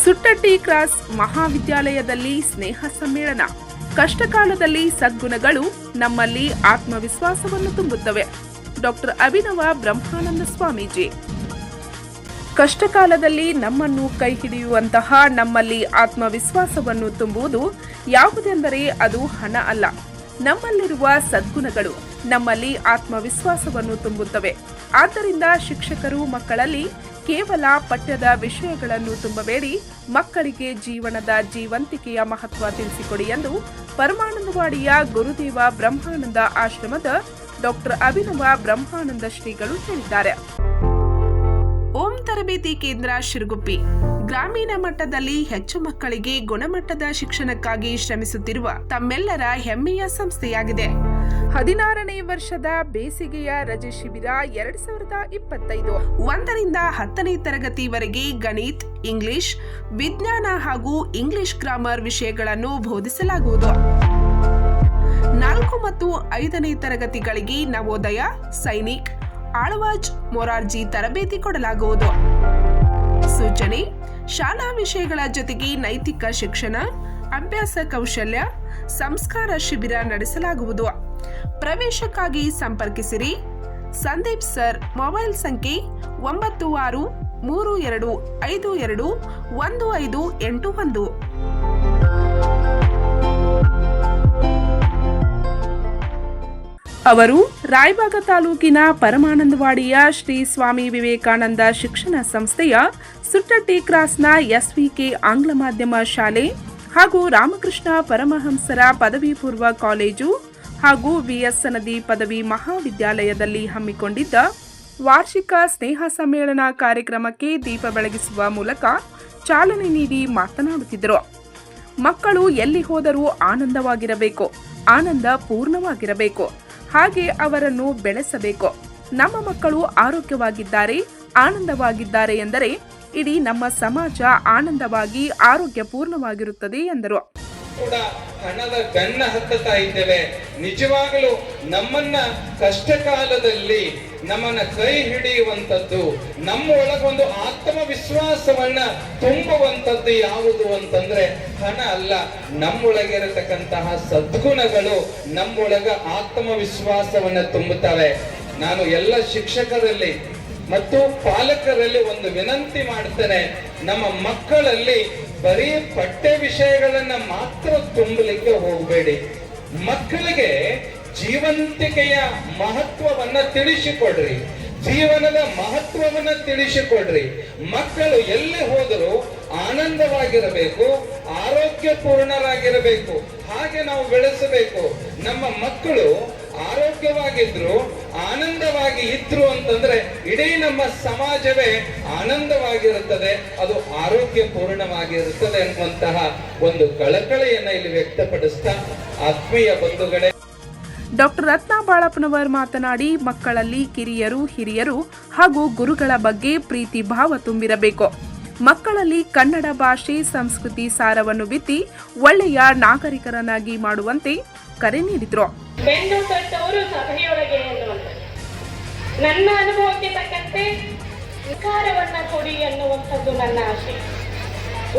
Suttatti cross ಮಹಾವಿದ್ಯಾಲಯದಲ್ಲಿ ಸ್ನೇಹ ಸಮ್ಮೇಳನ. ಕಷ್ಟಕಾಲದಲ್ಲಿ ಸದ್ಗುಣಗಳು ನಮ್ಮಲ್ಲಿ ಆತ್ಮವಿಶ್ವಾಸವನ್ನು ತುಂಬುತ್ತವೆ. ಡಾಕ್ಟರ್ ಅಭಿನವ ಬ್ರಹ್ಮಾನಂದ ಸ್ವಾಮೀಜಿ. ಕಷ್ಟಕಾಲದಲ್ಲಿ ನಮ್ಮನ್ನು ಕೈ ಹಿಡಿಯುವಂತಹ ನಮ್ಮಲ್ಲಿ ಆತ್ಮವಿಶ್ವಾಸವನ್ನು ತುಂಬುವುದು ಯಾವುದೆಂದರೆ ಅದು ಹಣ ಅಲ್ಲ. ನಮ್ಮಲ್ಲಿರುವ ಸದ್ಗುಣಗಳು ನಮ್ಮಲ್ಲಿ ಆತ್ಮವಿಶ್ವಾಸವನ್ನು ತುಂಬುತ್ತವೆ. ಆದ್ದರಿಂದ ಶಿಕ್ಷಕರು ಮಕ್ಕಳಲ್ಲಿ ಕೇವಲ ಪಠ್ಯದ ವಿಷಯಗಳನ್ನು ತುಂಬಬೇಡಿ, ಮಕ್ಕಳಿಗೆ ಜೀವನದ ಜೀವಂತಿಕೆಯ ಮಹತ್ವ ತಿಳಿಸಿಕೊಡಿ ಎಂದು ಪರಮಾನಂದವಾಡಿಯ ಗುರುದೇವ ಬ್ರಹ್ಮಾನಂದ ಆಶ್ರಮದ ಡಾಕ್ಟರ್ ಅಭಿನವ ಬ್ರಹ್ಮಾನಂದ ಶ್ರೀಗಳು ಹೇಳಿದ್ದಾರೆ. ಓಂ ತರಬೇತಿ ಕೇಂದ್ರ ಶಿರಗುಪ್ಪಿ ಗ್ರಾಮೀಣ ಮಟ್ಟದಲ್ಲಿ ಹೆಚ್ಚು ಮಕ್ಕಳಿಗೆ ಗುಣಮಟ್ಟದ ಶಿಕ್ಷಣಕ್ಕಾಗಿ ಶ್ರಮಿಸುತ್ತಿರುವ ತಮ್ಮೆಲ್ಲರ ಹೆಮ್ಮೆಯ ಸಂಸ್ಥೆಯಾಗಿದೆ. 16ನೇ ವರ್ಷದ ಬೇಸಿಗೆಯ ರಜೆ ಶಿಬಿರ 2025 1ರಿಂದ 10ನೇ ತರಗತಿವರೆಗೆ ಗಣಿತ, ಇಂಗ್ಲಿಷ್, ವಿಜ್ಞಾನ ಹಾಗೂ ಇಂಗ್ಲಿಷ್ ಗ್ರಾಮರ್ ವಿಷಯಗಳನ್ನು ಬೋಧಿಸಲಾಗುವುದು. 4 ಮತ್ತು 5ನೇ ತರಗತಿಗಳಿಗೆ ನವೋದಯ, ಸೈನಿಕ್, ಆಳ್ವಾಜ್, ಮೊರಾರ್ಜಿ ತರಬೇತಿ ಕೊಡಲಾಗುವುದು. ಸೂಚನೆ: ಶಾಲಾ ವಿಷಯಗಳ ಜೊತೆಗೆ ನೈತಿಕ ಶಿಕ್ಷಣ, ಅಭ್ಯಾಸ ಕೌಶಲ್ಯ, ಸಂಸ್ಕಾರ ಶಿಬಿರ ನಡೆಸಲಾಗುವುದು. ಪ್ರವೇಶಕ್ಕಾಗಿ ಸಂಪರ್ಕಿಸಿರಿ. ಸಂದೀಪ್ ಸರ್. ಮೊಬೈಲ್ ಸಂಖ್ಯೆ 9632521581. ಅವರು ರಾಯಬಾಗ ತಾಲೂಕಿನ ಪರಮಾನಂದವಾಡಿಯ ಶ್ರೀ ಸ್ವಾಮಿ ವಿವೇಕಾನಂದ ಶಿಕ್ಷಣ ಸಂಸ್ಥೆಯ ಸುಟ್ಟಟ್ಟಿ ಕ್ರಾಸ್ನ SVK ಆಂಗ್ಲ ಮಾಧ್ಯಮ ಶಾಲೆ ಹಾಗೂ ರಾಮಕೃಷ್ಣ ಪರಮಹಂಸರ ಪದವಿ ಪೂರ್ವ ಕಾಲೇಜು ಹಾಗೂ VS ಸನದಿ ಪದವಿ ಮಹಾವಿದ್ಯಾಲಯದಲ್ಲಿ ಹಮ್ಮಿಕೊಂಡಿದ್ದ ವಾರ್ಷಿಕ ಸ್ನೇಹ ಸಮ್ಮೇಳನ ಕಾರ್ಯಕ್ರಮಕ್ಕೆ ದೀಪ ಬೆಳಗಿಸುವ ಮೂಲಕ ಚಾಲನೆ ನೀಡಿ ಮಾತನಾಡುತ್ತಿದ್ದರು. ಮಕ್ಕಳು ಎಲ್ಲಿ ಹೋದರೂ ಆನಂದವಾಗಿರಬೇಕು, ಆನಂದ ಪೂರ್ಣವಾಗಿರಬೇಕು. ಹಾಗೆ ಅವರನ್ನು ಬೆಳೆಸಬೇಕು. ನಮ್ಮ ಮಕ್ಕಳು ಆರೋಗ್ಯವಾಗಿದ್ದಾರೆ, ಆನಂದವಾಗಿದ್ದಾರೆ ಎಂದರೆ ಇಡೀ ನಮ್ಮ ಸಮಾಜ ಆನಂದವಾಗಿ ಆರೋಗ್ಯಪೂರ್ಣವಾಗಿರುತ್ತದೆ ಎಂದರು. ಕೂಡ ಹಣದ ಬೆನ್ನ ಹತ್ತುತ್ತಾ ಇದ್ದೇವೆ. ನಿಜವಾಗಲೂ ನಮ್ಮನ್ನ ಕಷ್ಟ ಕಾಲದಲ್ಲಿ ನಮ್ಮನ್ನ ಕೈ ಹಿಡಿಯುವಂತದ್ದು, ನಮ್ಮ ಒಳಗೊಂದು ಆತ್ಮವಿಶ್ವಾಸವನ್ನ ತುಂಬುವಂತದ್ದು ಯಾವುದು ಅಂತಂದ್ರೆ ಹಣ ಅಲ್ಲ. ನಮ್ಮೊಳಗಿರತಕ್ಕಂತಹ ಸದ್ಗುಣಗಳು ನಮ್ಮೊಳಗ ಆತ್ಮವಿಶ್ವಾಸವನ್ನ ತುಂಬುತ್ತವೆ. ನಾನು ಎಲ್ಲ ಶಿಕ್ಷಕರಲ್ಲಿ ಮತ್ತು ಪಾಲಕರಲ್ಲಿ ಒಂದು ವಿನಂತಿ ಮಾಡ್ತೇನೆ, ನಮ್ಮ ಮಕ್ಕಳಲ್ಲಿ ಬರೀ ಪಠ್ಯ ವಿಷಯಗಳನ್ನ ಮಾತ್ರ ತುಂಬಲಿಕ್ಕೆ ಹೋಗಬೇಡಿ. ಮಕ್ಕಳಿಗೆ ಜೀವಂತಿಕೆಯ ಮಹತ್ವವನ್ನ ತಿಳಿಸಿಕೊಡ್ರಿ, ಜೀವನದ ಮಹತ್ವವನ್ನ ತಿಳಿಸಿಕೊಡ್ರಿ. ಮಕ್ಕಳು ಎಲ್ಲಿ ಹೋದರೂ ಆನಂದವಾಗಿರಬೇಕು, ಆರೋಗ್ಯಪೂರ್ಣರಾಗಿರಬೇಕು. ಹಾಗೆ ನಾವು ಬೆಳೆಸಬೇಕು. ನಮ್ಮ ಮಕ್ಕಳು ಆರೋಗ್ಯವಾಗಿದ್ರು, ಆನಂದವಾಗಿ ಇದ್ರು ಅಂತಂದ್ರೆ ಇಡೀ ನಮ್ಮ ಸಮಾಜವೇ ಆನಂದವಾಗಿರುತ್ತದೆ, ಅದು ಆರೋಗ್ಯಪೂರ್ಣವಾಗಿರುತ್ತದೆ ಎನ್ನುವಂತಹ ಒಂದು ಕಳಕಳಿಯನ್ನ ಇಲ್ಲಿ ವ್ಯಕ್ತಪಡಿಸ್ತಾ, ಆತ್ಮೀಯ ಬಂಧುಗಳೇ, ಡಾಕ್ಟರ್ ರತ್ನ ಬಾಳಪ್ಪನವರ್ ಮಾತನಾಡಿ, ಮಕ್ಕಳಲ್ಲಿ ಕಿರಿಯರು, ಹಿರಿಯರು ಹಾಗೂ ಗುರುಗಳ ಬಗ್ಗೆ ಪ್ರೀತಿ ಭಾವ ತುಂಬಿರಬೇಕು. ಮಕ್ಕಳಲ್ಲಿ ಕನ್ನಡ ಭಾಷೆ, ಸಂಸ್ಕೃತಿ ಸಾರವನ್ನು ಬಿತ್ತಿ ಒಳ್ಳೆಯ ನಾಗರಿಕರನ್ನಾಗಿ ಮಾಡುವಂತೆ ಕರೆ ನೀಡಿದ್ರು. ಬೆನ್ನು ತಟ್ಟವರು ಸಭೆಯೊಳಗೆ ನನ್ನ ಅನುಭವಕ್ಕೆ ತಕ್ಕಂತೆ ವಿಕಾರವನ್ನ ಕೊಡಿ ಅನ್ನುವಂಥದ್ದು ನನ್ನ ಆಶೆ.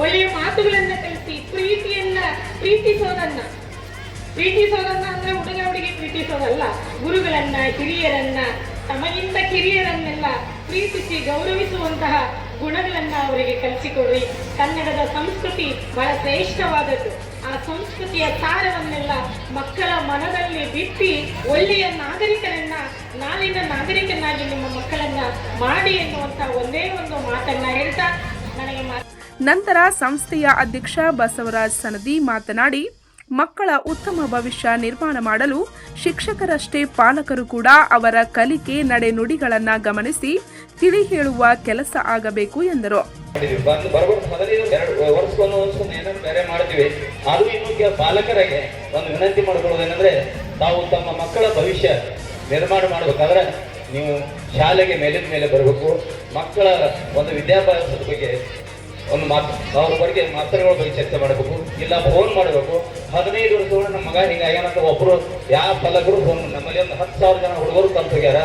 ಒಳ್ಳೆಯ ಮಾತುಗಳನ್ನ ಕಲಿಸಿ ಪ್ರೀತಿಸೋದನ್ನ ಅಂದ್ರೆ ಹುಡುಗ ಹುಡುಗಿ ಪ್ರೀತಿಸೋದಲ್ಲ, ಗುರುಗಳನ್ನ, ಹಿರಿಯರನ್ನ, ತಮಗಿಂತ ಕಿರಿಯರನ್ನೆಲ್ಲ ಪ್ರೀತಿಸಿ ಗೌರವಿಸುವಂತಹ ಗುಣಗಳನ್ನ ಅವರಿಗೆ ಕಲಿಸಿಕೊಡ್ರಿ. ಕನ್ನಡದ ಸಂಸ್ಕೃತಿ ಬಹಳ ಶ್ರೇಷ್ಠವಾದದ್ದು. ಆ ಸಂಸ್ಕೃತಿಯ ಸಾರವನ್ನೆಲ್ಲ ಮಕ್ಕಳ ಮನದಲ್ಲಿ ಬಿತ್ತಿ ಒಳ್ಳೆಯ ನಾಗರಿಕರನ್ನ, ನಾಳಿನ ನಾಗರಿಕನಾಗಿ ನಿಮ್ಮ ಮಕ್ಕಳನ್ನ ಮಾಡಿ ಎನ್ನುವಂತ ಒಂದೇ ಒಂದು ಮಾತನ್ನ ಹೇಳ್ತಾ ನನಗೆ ನಂತರ ಸಂಸ್ಥೆಯ ಅಧ್ಯಕ್ಷ ಬಸವರಾಜ್ ಸನದಿ ಮಾತನಾಡಿ, ಮಕ್ಕಳ ಉತ್ತಮ ಭವಿಷ್ಯ ನಿರ್ಮಾಣ ಮಾಡಲು ಶಿಕ್ಷಕರಷ್ಟೇ ಪಾಲಕರು ಕೂಡ ಅವರ ಕಲಿಕೆ, ನಡೆನುಡಿಗಳನ್ನ ಗಮನಿಸಿ ತಿಳಿ ಹೇಳುವ ಕೆಲಸ ಆಗಬೇಕು ಎಂದರು. ಪಾಲಕರಿಗೆ ಒಂದು ವಿನಂತಿ ಮಾಡಿಕೊಳ್ಳೋದೇನೆಂದ್ರೆ, ತಾವು ತಮ್ಮ ಮಕ್ಕಳ ಭವಿಷ್ಯ ನಿರ್ಮಾಣ ಮಾಡಬೇಕಾದ್ರೆ ನೀವು ಶಾಲೆಗೆ ಮೇಲಿನ ಮೇಲೆ ಬರಬೇಕು. ಮಕ್ಕಳ ಒಂದು ವಿದ್ಯಾಭ್ಯಾಸದ ಬಗ್ಗೆ ಒಂದು ಅವ್ರ ಬಗ್ಗೆ ಮಾತುಗಳ ಬಗ್ಗೆ ಚರ್ಚೆ ಮಾಡಬೇಕು, ಇಲ್ಲ ಫೋನ್ ಮಾಡಬೇಕು. 15 ವರ್ಷಗಳು ನಮ್ಮ ಮಗ ಹೀಗಾಗ್ಯಾನಂತ ಒಬ್ಬರು ಯಾವ ಪಾಲಕರು ಫೋನ್, ನಮ್ಮಲ್ಲಿ ಒಂದು 10,000 ಜನ ಹುಡುಗರು ಕಲ್ತು ಹೋಗ್ಯಾರ.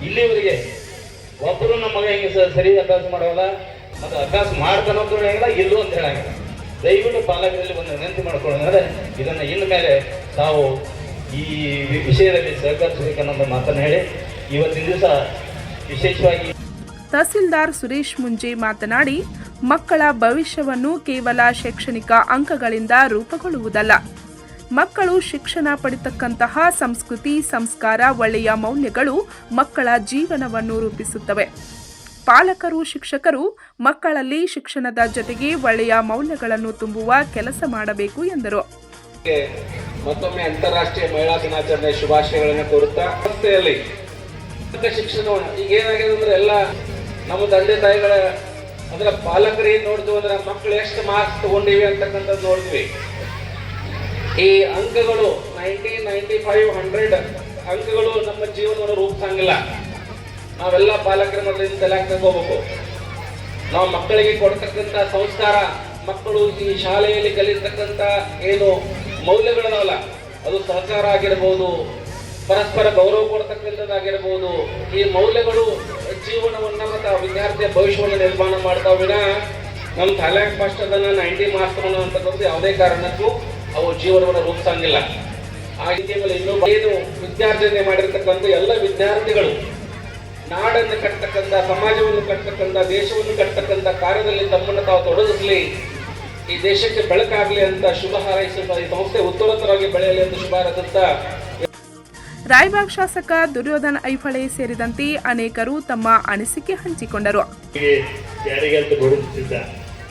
ಇಲ್ಲಿವರೆಗೆ ಒಬ್ಬರು ನಮ್ಮ ಮಗ ಹಿಂಗೆ ಸರಿ ಅಭ್ಯಾಸ ಮಾಡೋಲ್ಲ, ಮತ್ತು ಅಭ್ಯಾಸ ಮಾಡ್ತಾನೋದು ಹೇಳಂಗಿಲ್ಲ, ಇಲ್ಲೂ ಅಂತ ಹೇಳಂಗಿಲ್ಲ. ದಯವಿಟ್ಟು ಪಾಲಕರಲ್ಲಿ ಒಂದು ವಿನಂತಿ ಮಾಡ್ಕೊಳ್ಳೋದಂದ್ರೆ ಇದನ್ನು ಇನ್ನು ಮೇಲೆ ತಾವು ಈ ವಿಷಯದಲ್ಲಿ ಸಹಕರಿಸಬೇಕನ್ನೋದು ಮಾತನ್ನು ಹೇಳಿ ಇವತ್ತಿನ ದಿವಸ ವಿಶೇಷವಾಗಿ ತಹಸೀಲ್ದಾರ್ ಸುರೇಶ್ ಮುಂಜೆ ಮಾತನಾಡಿ, ಮಕ್ಕಳ ಭವಿಷ್ಯವನ್ನು ಕೇವಲ ಶೈಕ್ಷಣಿಕ ಅಂಕಗಳಿಂದ ರೂಪುಗೊಳ್ಳುವುದಲ್ಲ. ಮಕ್ಕಳು ಶಿಕ್ಷಣ ಪಡೆತಕ್ಕಂತಹ ಸಂಸ್ಕೃತಿ, ಸಂಸ್ಕಾರ, ಒಳ್ಳೆಯ ಮೌಲ್ಯಗಳು ಮಕ್ಕಳ ಜೀವನವನ್ನು ರೂಪಿಸುತ್ತವೆ. ಪಾಲಕರು, ಶಿಕ್ಷಕರು ಮಕ್ಕಳಲ್ಲಿ ಶಿಕ್ಷಣದ ಜೊತೆಗೆ ಒಳ್ಳೆಯ ಮೌಲ್ಯಗಳನ್ನು ತುಂಬುವ ಕೆಲಸ ಮಾಡಬೇಕು ಎಂದರು. ಮತ್ತೊಮ್ಮೆ ಅಂತಾರಾಷ್ಟ್ರೀಯ ಮಹಿಳಾ ದಿನಾಚರಣೆ ಶುಭಾಶಯಗಳನ್ನು ಕೋರುತ್ತಾ, ಸಂಸ್ಥೆಯಲ್ಲಿ ಶಿಕ್ಷಣ ಈಗ ಏನಾಗಿದೆ ಅಂದ್ರೆ ಎಲ್ಲ ನಮ್ಮ ತಂದೆ ತಾಯಿಗಳ ಅಂದ್ರೆ ಪಾಲಕರು ಏನ್ ನೋಡ್ತೀವಿ ಅಂದ್ರೆ ಮಕ್ಕಳು ಎಷ್ಟು ಮಾರ್ಕ್ಸ್ ತಗೊಂಡಿವಿ ಅಂತಕ್ಕಂಥದ್ದು ನೋಡ್ತೀವಿ. ಈ ಅಂಕಗಳು 90, 95, 100 ಅಂಕಗಳು ನಮ್ಮ ಜೀವನವನ್ನು ರೂಪಿಸಂಗಿಲ್ಲ. ನಾವೆಲ್ಲ ಪಾಲಕರ ಮೊದಲಿಂದ ತಲೆಯಾಗಿ ತಗೋಬೇಕು. ನಾವು ಮಕ್ಕಳಿಗೆ ಕೊಡ್ತಕ್ಕಂಥ ಸಂಸ್ಕಾರ, ಮಕ್ಕಳು ಈ ಶಾಲೆಯಲ್ಲಿ ಕಲಿತಕ್ಕಂಥ ಏನು ಮೌಲ್ಯಗಳದಾವಲ್ಲ, ಅದು ಸಹಕಾರ ಆಗಿರ್ಬೋದು, ಪರಸ್ಪರ ಗೌರವ ಕೊಡ್ತಕ್ಕಂಥದ್ದಾಗಿರ್ಬೋದು, ಈ ಮೌಲ್ಯಗಳು ಜೀವನವನ್ನ ಮತ್ತು ವಿದ್ಯಾರ್ಥಿಯ ಭವಿಷ್ಯವನ್ನು ನಿರ್ಮಾಣ ಮಾಡ್ತಾವ ವಿನ ನಮ್ಮ ತಲೆಯಾಗಿ ಫಸ್ಟ್ ಅದನ್ನ 90 ಮಾರ್ಕ್ಸ್ ಅಂತಕ್ಕಂಥದ್ದು ಯಾವುದೇ ಕಾರಣಕ್ಕೂ ಅವು ಜೀವನವನ್ನು ರೂಪಿಸಂಗಿಲ್ಲ. ಆ ರೀತಿಯಲ್ಲಿ ಇನ್ನೊಬ್ಬ ಏನು ವಿದ್ಯಾರ್ಜನೆ ಮಾಡಿರ್ತಕ್ಕಂಥ ಎಲ್ಲ ವಿದ್ಯಾರ್ಥಿಗಳು ನಾಡನ್ನು ಕಟ್ಟತಕ್ಕಂಥ, ಸಮಾಜವನ್ನು ಕಟ್ಟತಕ್ಕಂಥ, ದೇಶವನ್ನು ಕಟ್ಟತಕ್ಕಂಥ ಕಾರ್ಯದಲ್ಲಿ ತಮ್ಮನ್ನು ತಾವು ತೊಡಗಿಸಲಿ, ಈ ದೇಶಕ್ಕೆ ಬೆಳಕಾಗಲಿ ಅಂತ ಶುಭ ಹಾರೈಸುತ್ತಾ ಈ ಸಂಸ್ಥೆ ಉತ್ತರೋತ್ತರವಾಗಿ ಬೆಳೆಯಲಿ ಅಂತ ಶುಭ ಹಾರೈಸುತ್ತಾ ರಾಯಬಾಗ್ ಶಾಸಕ ದುರ್ಯೋಧನ ಐಹೊಳೆ ಸೇರಿದಂತೆ ಅನೇಕರು ತಮ್ಮ ಅನಿಸಿಕೆ ಹಂಚಿಕೊಂಡರು. ಯಾರಿಗಂತ ಗುರುತಿಸಿದ್ದ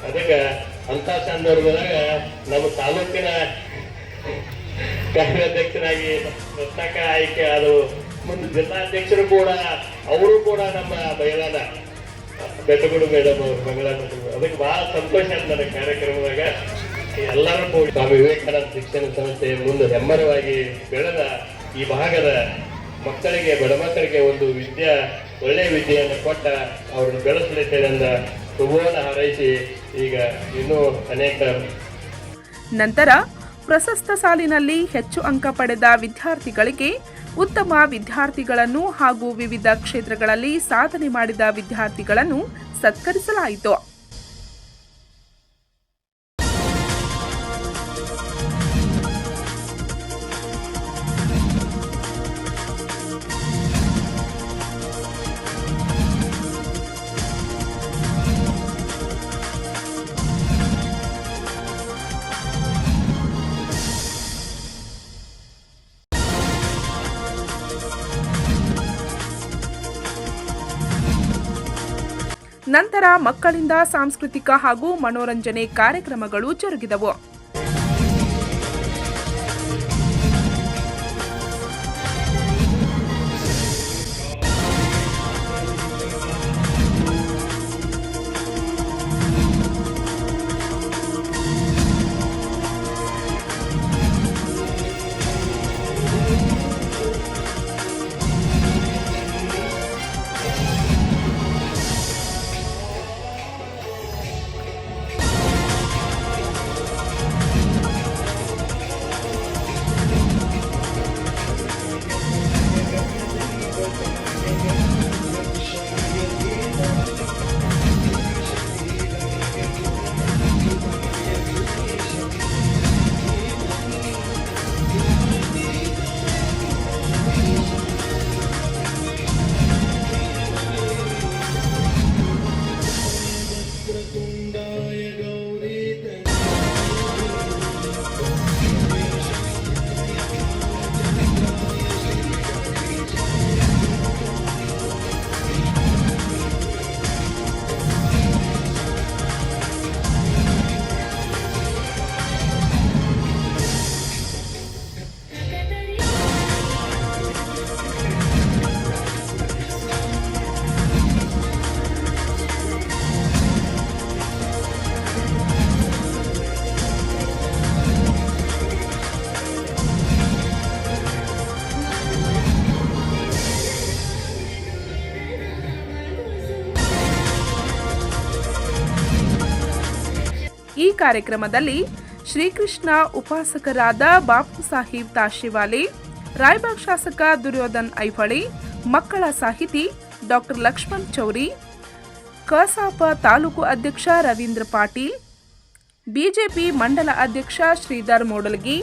ಅದಕ್ಕೆ ಅಂತ ಸಂದರ್ಭದಾಗ ನಮ್ಮ ತಾಲೂಕಿನ ಕಾರ್ಯಾಧ್ಯಕ್ಷರಾಗಿ ರತ್ನಾಕ ಆಯ್ಕೆ ಆದವು. ಮುಂದೆ ಜಿಲ್ಲಾಧ್ಯಕ್ಷರು ಕೂಡ ಅವರು ಕೂಡ ನಮ್ಮ ಮಹಿಳಾನ ಬೆಟ್ಟಗುಡು ಮೇಡಮ್ ಅವರು ಮಹಿಳಾ ಅದಕ್ಕೆ ಬಹಳ ಸಂತೋಷ ಅಂತ ನನ್ನ ಕಾರ್ಯಕ್ರಮದಾಗ ಎಲ್ಲರೂ ಕೂಡ ಸ್ವಾಮಿ ವಿವೇಕಾನಂದ ಶಿಕ್ಷಣ ಸಂಸ್ಥೆ ಮುಂದೆ ಹೆಮ್ಮರವಾಗಿ ಬೆಳೆದ ಈ ಭಾಗದ ಮಕ್ಕಳಿಗೆ, ಬಡ ಮಕ್ಕಳಿಗೆ ಒಂದು ಒಳ್ಳೆಯ ವಿದ್ಯೆಯನ್ನು ಕೊಟ್ಟ ಅವ್ರನ್ನ ಬೆಳೆಸಲಿದ್ದೇನೆ ಅಂತ ಶುಭವನ್ನು ಹಾರೈಸಿ ಈಗ ಇನ್ನೂ ಅನೇಕ ನಂತರ ಪ್ರಸಕ್ತ ಸಾಲಿನಲ್ಲಿ ಹೆಚ್ಚು ಅಂಕ ಪಡೆದ ವಿದ್ಯಾರ್ಥಿಗಳಿಗೆ ಉತ್ತಮ ವಿದ್ಯಾರ್ಥಿಗಳನ್ನು ಹಾಗೂ ವಿವಿಧ ಕ್ಷೇತ್ರಗಳಲ್ಲಿ ಸಾಧನೆ ಮಾಡಿದ ವಿದ್ಯಾರ್ಥಿಗಳನ್ನು ಸತ್ಕರಿಸಲಾಯಿತು. ನಂತರ ಮಕ್ಕಳಿಂದ ಸಾಂಸ್ಕೃತಿಕ ಹಾಗೂ ಮನೋರಂಜನೆ ಕಾರ್ಯಕ್ರಮಗಳು ಜರುಗಿದವು. ಈ ಕಾರ್ಯಕ್ರಮದಲ್ಲಿ ಶ್ರೀಕೃಷ್ಣ ಉಪಾಸಕರಾದ ಬಾಪು ಸಾಹೇಬ್ ತಾಶಿವಾಲೆ, ರಾಯಬಾಗ್ ಶಾಸಕ ದುರ್ಯೋಧನ್ ಐಹೊಳೆ, ಮಕ್ಕಳ ಸಾಹಿತಿ ಡಾಕ್ಟರ್ ಲಕ್ಷ್ಮಣ್ ಚೌರಿ, ಕಸಾಪ ತಾಲೂಕು ಅಧ್ಯಕ್ಷ ರವೀಂದ್ರ ಪಾಟೀಲ್, ಬಿಜೆಪಿ ಮಂಡಲ ಅಧ್ಯಕ್ಷ Shridhar Mudalagi,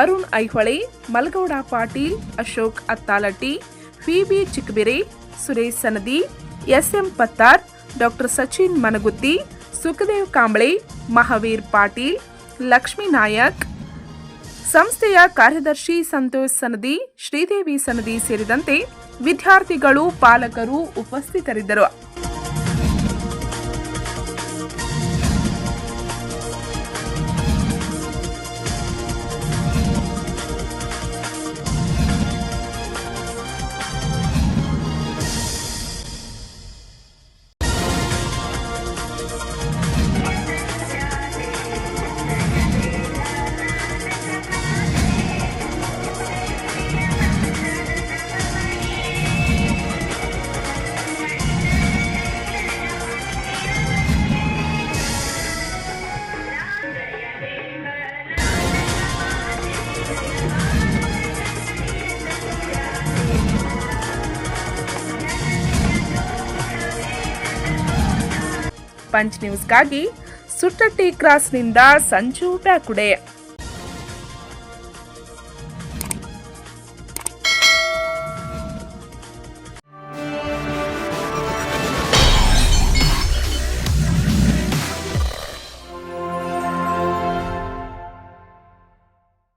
Arun Aihole, Malgouda Patil, Ashok Attalatti, PB Chikkabire, Suresh Sanadi, SM Pattar, doctor Sachin Managutti, Sukhdev Kamble, Mahaveer Patil, Lakshmi Nayak, ಸಂಸ್ಥೆಯ ಕಾರ್ಯದರ್ಶಿ ಸಂತೋಷ್ ಸನದಿ, ಶ್ರೀದೇವಿ ಸನದಿ ಸೇರಿದಂತೆ ವಿದ್ಯಾರ್ಥಿಗಳು, ಪಾಲಕರು ಉಪಸ್ಥಿತರಿದ್ದರು. ಪಂಚ್ ನ್ಯೂಸ್ಗಾಗಿ ಸುಟ್ಟಟ್ಟಿ ಕ್ರಾಸ್ನಿಂದ ಸಂಜು ಬ್ಯಾಕುಡೆ.